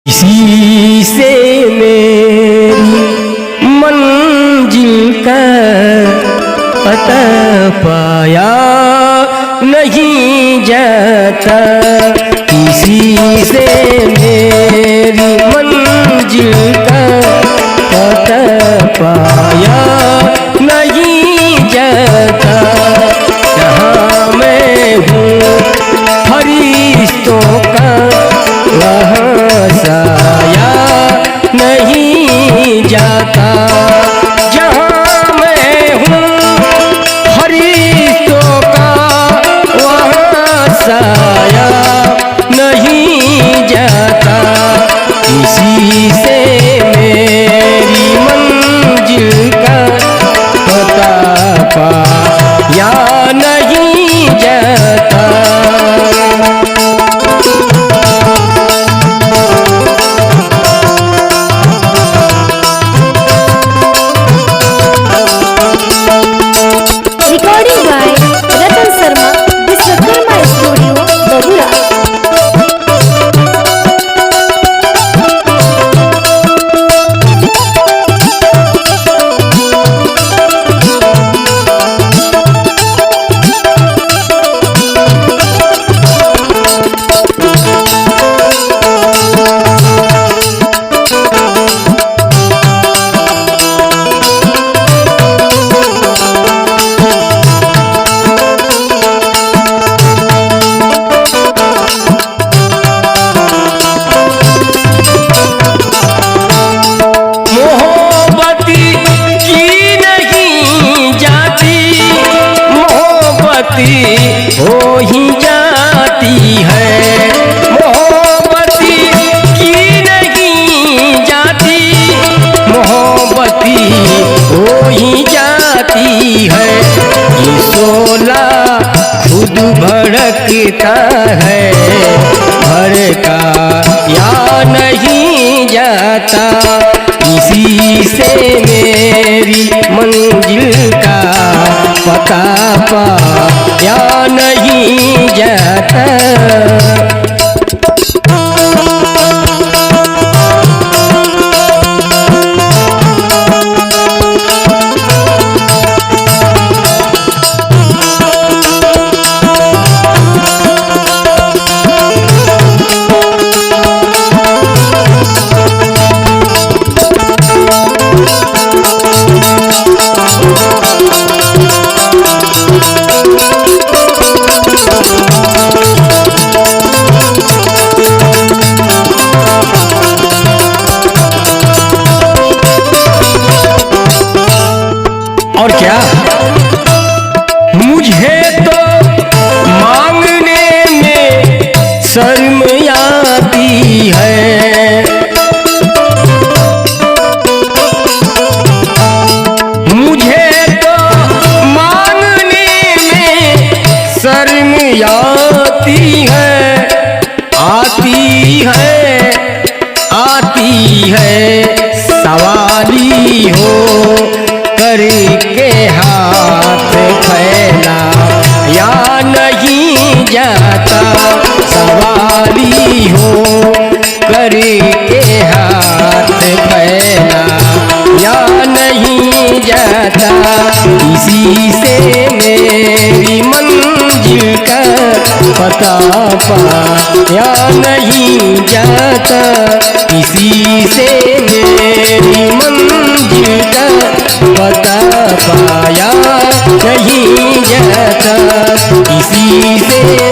इसी से मेरी मंजिल का पता पाया नहीं जाता। इसी से मेरी मंजिल का पता पाया नहीं जाता। जहाँ मैं हूँ फरिश्तों का वहाँ साया नहीं जाता। जहाँ मैं हूँ फरिश्तों का वहाँ साया नहीं जाता। इसी से मेरी मंजिल का पता पाया नहीं जाता। Recording by Ratan Sharma, Vishwakarma Studio, Bagura. हो ही जाती है मोहब्बती की नहीं जाती। मोहब्बती हो ही जाती है। ये शोला खुद भड़कता है भड़का या नहीं जाता। इसी से मेरी मंजिल का पता पाया नहीं जाता। और क्या मुझे तो मांगने में शर्म आती है। मुझे तो मांगने में शर्म आती है। आती है आती है सवाली हो करके हाथ फैला या नहीं जाता। सवाली हो करके हाथ फैला या नहीं जाता। इसी से मेरी मंजिल का पता पाया नहीं जाता। इसी से मेरी मंजिल का पता पाया नहीं जाता। इसी से